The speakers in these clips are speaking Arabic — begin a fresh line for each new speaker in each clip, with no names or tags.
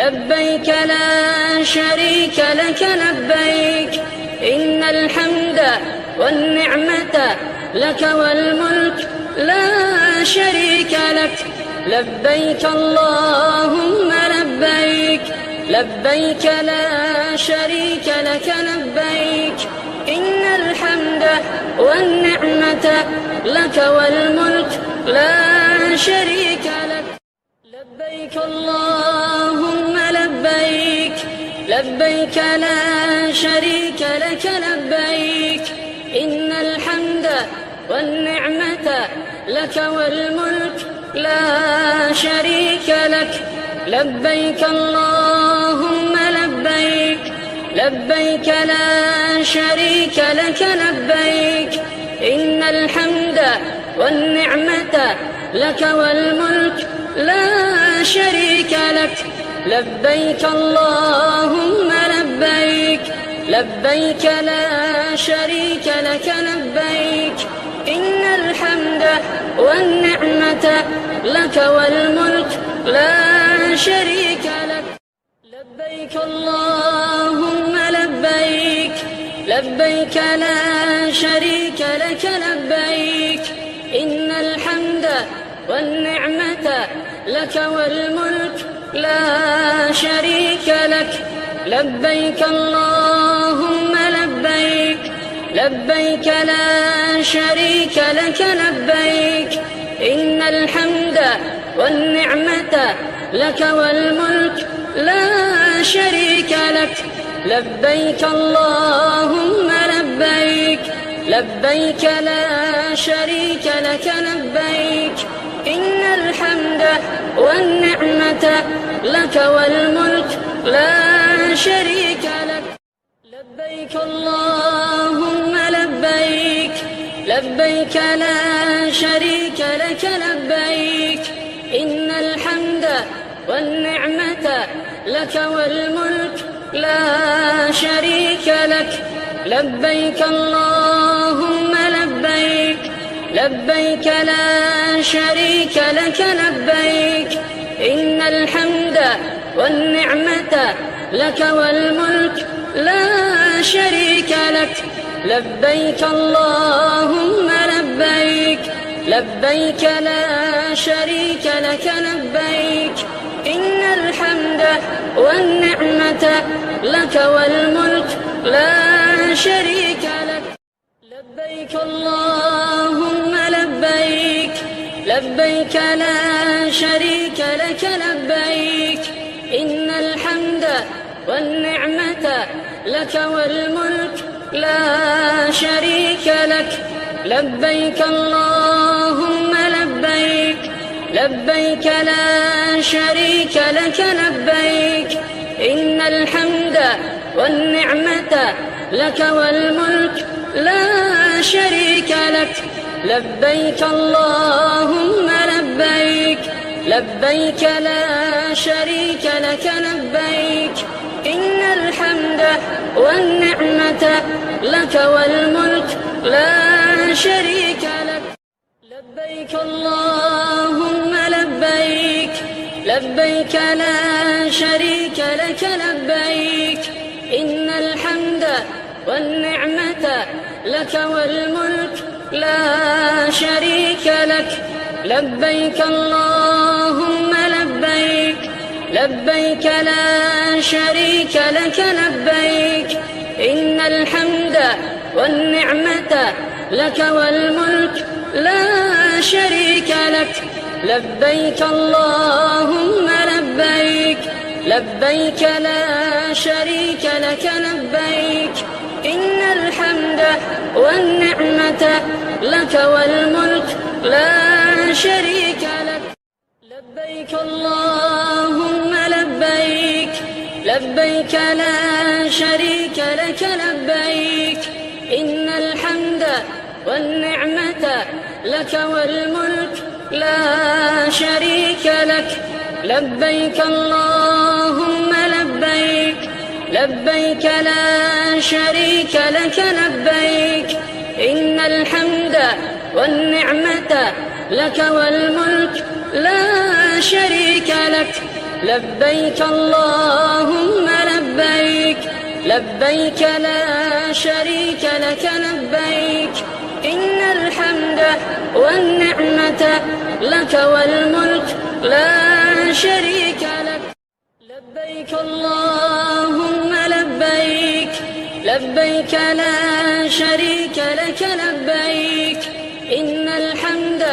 لبيك لا شريك لك لبيك إن الحمد والنعمة لك والملك لا شريك لك لبيك اللهم لبيك لبيك لا شريك لك لبيك إن الحمد والنعمة لك والملك لا شريك لك لبيك اللهم لبيك لبيك لا شريك لك لبيك إن الحمد والنعمة لك والملك لا شريك لك لبيك اللهم لبيك لبيك لا شريك لك لبيك إن الحمد والنعمة لك والملك لا شريك لك لبيك اللهم لبيك لبيك لا شريك لك لبيك إن الحمد والنعمة لك والملك لا شريك لك لبيك اللهم لبيك لبيك لا شريك لك لبيك إن الحمد والنعمة لك والملك لا شريك لك لبيك اللهم لبيك لبيك لا شريك لك لبيك إن الحمد والنعمة لك والملك لا شريك لك لبيك اللهم لبيك لبيك لا شريك لك لبيك إن الحمد والنعمة لك والملك لا شريك لك لبيك اللهم لبيك لبيك لا شريك لك لبيك إن الحمد والنعمة لك والملك لا شريك لك لبيك اللهم لبيك لبيك لا شريك لك لبيك إن الحمد والنعمة لك والملك لا شريك لك لبيك اللهم لبيك لبيك لا شريك لك لبيك إن الحمد والنعمة لك والملك لا شريك لك لبيك اللهم لبيك لبيك لا شريك لك لبيك إن الحمد والنعمة لك والملك لا شريك لك لبيك اللهم لبيك لبيك لا شريك لك لبيك إن الحمد والنعمة لك والملك لا شريك لك لبيك اللهم لبيك لبيك لا شريك لك لبيك إن الحمد والنعمة لك والملك لا شريك لك لبيك اللهم لبيك لبيك لا شريك لك لبيك إن الحمد والنعمة لك والملك لا شريك لك لبيك اللهم لبيك لبيك لا شريك لك لبيك إن الحمد والنعمة لك والملك لا شريك لك لبيك اللهم لبيك لبيك لا شريك لك لبيك إن الحمد والنعمة لك والملك لا شريك لك لبيك اللهم لبيك لبيك لا شريك لك لبيك إن الحمد والنعمة لك والملك لا شريك لك لبيك اللهم لبيك لبيك لا شريك لك لبيك إن الحمد والنعمة لك والملك لا شريك لك لبيك اللهم لبيك لبيك لا شريك لك لبيك إن الحمد والنعمة لك والملك لا شريك لك لبيك اللهم لبيك لبيك لا شريك لك لبيك إن الحمد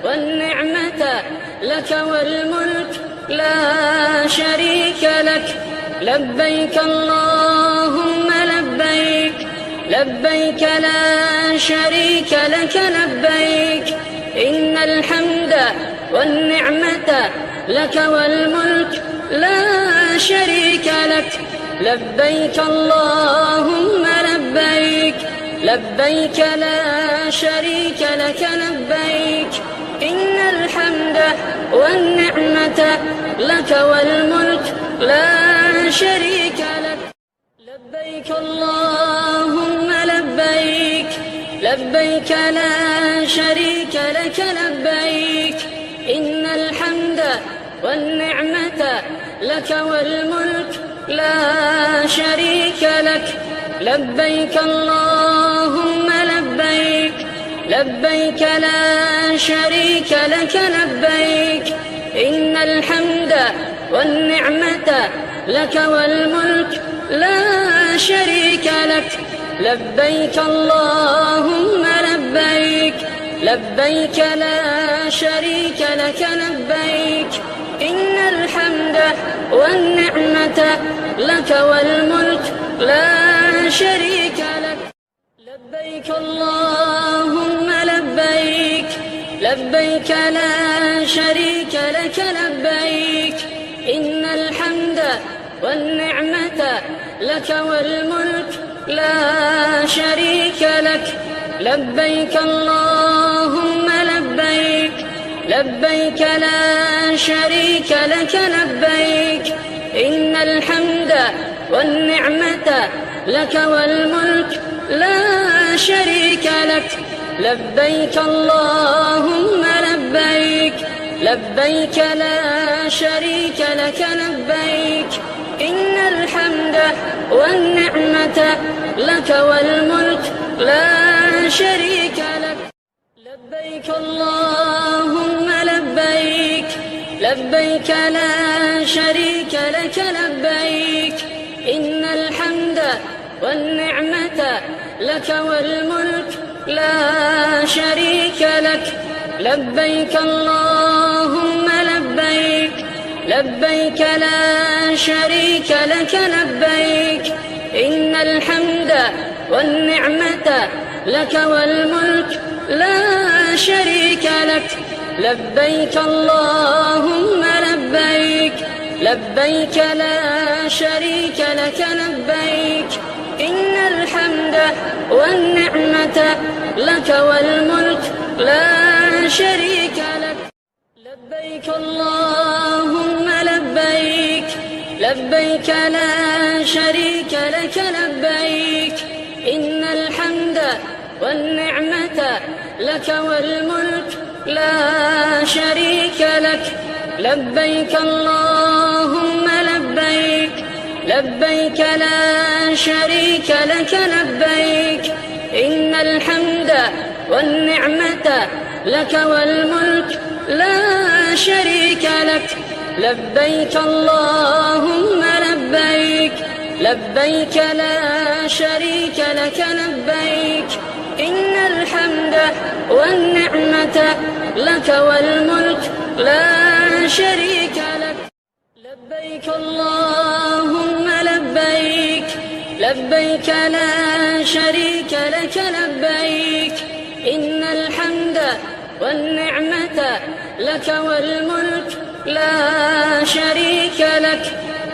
والنعمة لك والملك لا شريك لك لبيك اللهم لبيك لبيك لا شريك لك لبيك إن الحمد والنعمة لك والملك لا شريك لك لبيك اللهم لبيك لبيك لا شريك لك لبيك إن الحمد والنعمة لك والملك لا شريك لك لبيك اللهم لبيك لبيك لا شريك لك لبيك إن الحمد والنعمة لك والملك لا شريك لك لبيك اللهم لبيك لبيك لا شريك لك لبيك إن الحمد والنعمة لك والملك لا شريك لك لبيك اللهم لبيك لبيك لا شريك لك لبيك إن الحمد والنعمة لك والملك لا شريك لك لبيك اللهم لبيك لبيك لا شريك لك لبيك إن الحمد والنعمة لك والملك لا شريك لك لبيك اللهم لبيك لبيك لا شريك لك لبيك إن الحمد والنعمة لك والملك لا شريك لك لبيك اللهم لبيك لبيك لا شريك لك لبيك إن الحمد والنعمة لك والملك لا شريك لك لبيك اللهم لبيك لبيك لا شريك لك لبيك إن الحمد والنعمة لك والملك لا شريك لك لبيك اللهم لبيك لبيك لا شريك لك لبيك إن الحمد والنعمة لك والملك لا شريك لك لبيك اللهم لبيك لبيك لا شريك لك لبيك إن الحمد والنعمة لك والملك لا شريك لك لبيك اللهم لبيك لبيك لا شريك لك لبيك إن الحمد والنعمة لك والملك لا شريك لك لبيك اللهم لبيك لبيك لا شريك لك لبيك إن الحمد والنعمة لك والملك لا شريك لك لبيك اللهم لبيك لبيك لا شريك لك لبيك إن الحمد والنعمة لك والملك لا شريك لك لبيك اللهم لبيك لبيك لا شريك لك لبيك إن الحمد والنعمة لك والملك لا شريك لك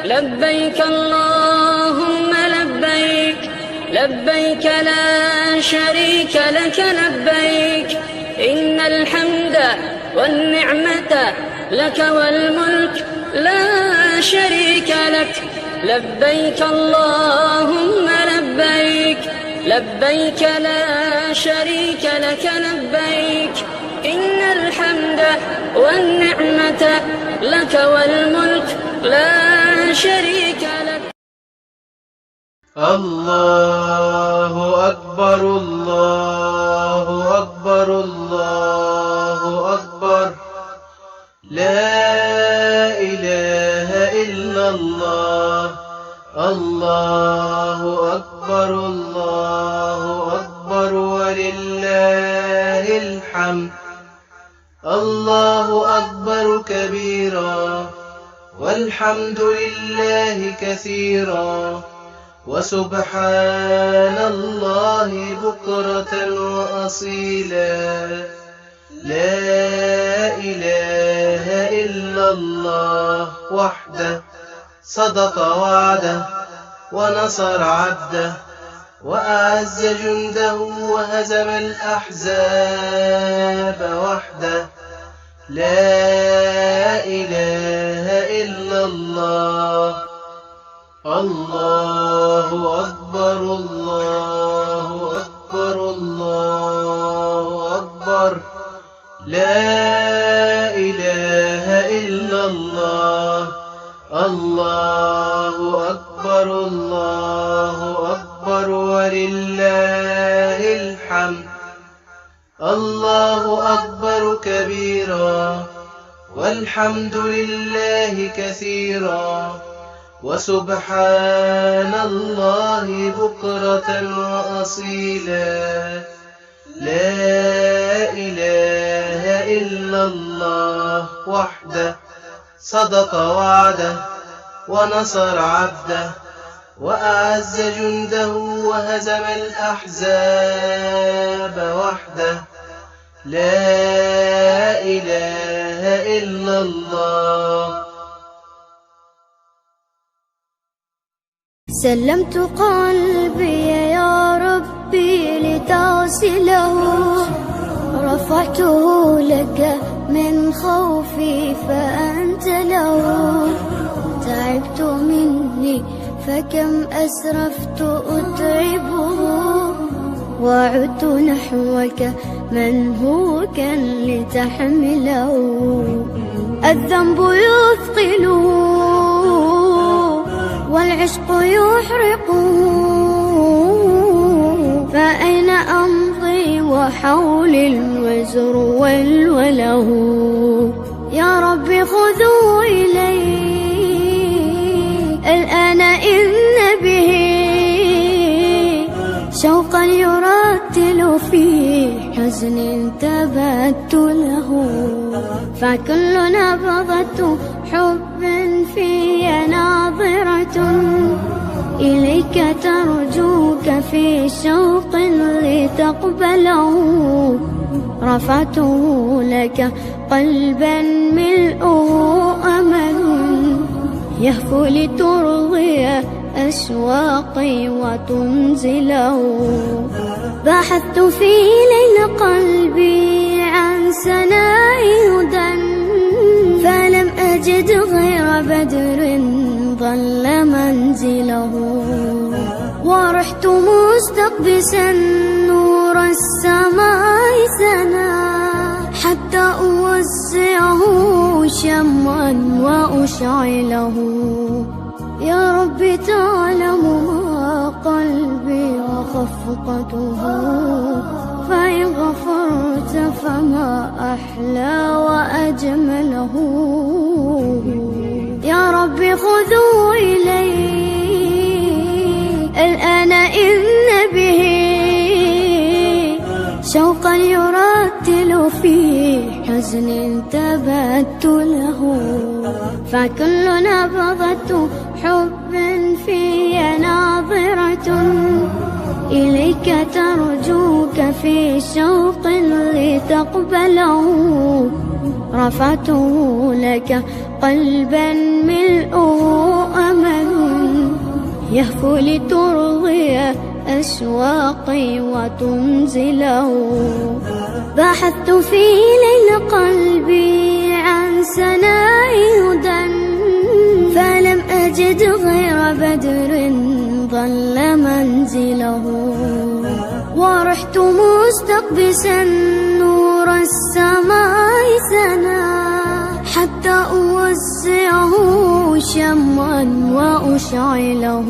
لبيك اللهم لبيك لبيك لا شريك لك لبيك إن الحمد والنعمة لك والملك لا شريك لك لبيك اللهم لبيك لبيك لا شريك لك لبيك إن الحمد والنعمة لك والملك لا شريك لك.
الله أكبر الله أكبر الله أكبر لا إله إلا الله. الله أكبر الله أكبر ولله الحمد. الله أكبر كبيرا والحمد لله كثيرا وسبحان الله بكرة وأصيلا. لا إله إلا الله وحده صدق وعده ونصر عبده وأعز جنده وهزم الأحزاب وحده. لا إله إلا الله. الله أكبر الله أكبر الله أكبر لا إله إلا الله. الله أكبر الله أكبر ولله الحمد. الله أكبر كبيرا والحمد لله كثيرا وسبحان الله بكرة وأصيلا. لا إله إلا الله وحده صدق وعده ونصر عبده وأعز جنده وهزم الأحزاب وحده. لا إله إلا الله.
سلمت قلبي يا ربي لتغسله، رفعته لك من خوفي فأنت له. تعبت مني فكم أسرفت أتعبه، وعدت نحوك من هو كان لتحمله. الذنب يثقله والعشق يحرقه، فأين أمضي وحولي الوزر والوله. يا رب خذوا إلي الآن إن به شوقا يرتل في حزن تبت له. فكل نبضة حب في ناظرة إليك ترجوك في شوق لتقبله. رفعته لك قلبا ملؤه أمل يهفو لترضي أشواقي وتنزله. بحثت في ليل قلبي عن سناء هدى، فلم أجد غير بدر ظل منزله. ورحت مستقبسا نور السماء سنا، حتى أوزعه شمعا وأشعله. يا رب تعلم ما قلبي وخفقته، فإن غفرت فما أحلى وأجمله. يا رب خذوا إلي الآن إن به شوقا يرتل في حزن تبت له. فكل نبضة حب في ناظرة إليك ترجوك في شوق لتقبله. رفعته لك قلبا ملؤه أمل يهفو لترضي أشواقي وتنزله. بحثت في ليل قلبي عن سناء هدى، فلم أجد غير بدر ظل منزله. ورحت مستقبسا نور السماء سنا، حتى أوزعه شمعا وأشعله.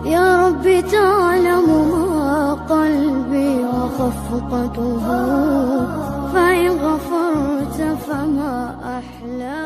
يا رب تعلم ما قلبي وخفقته، فإن غفرت فما أحلى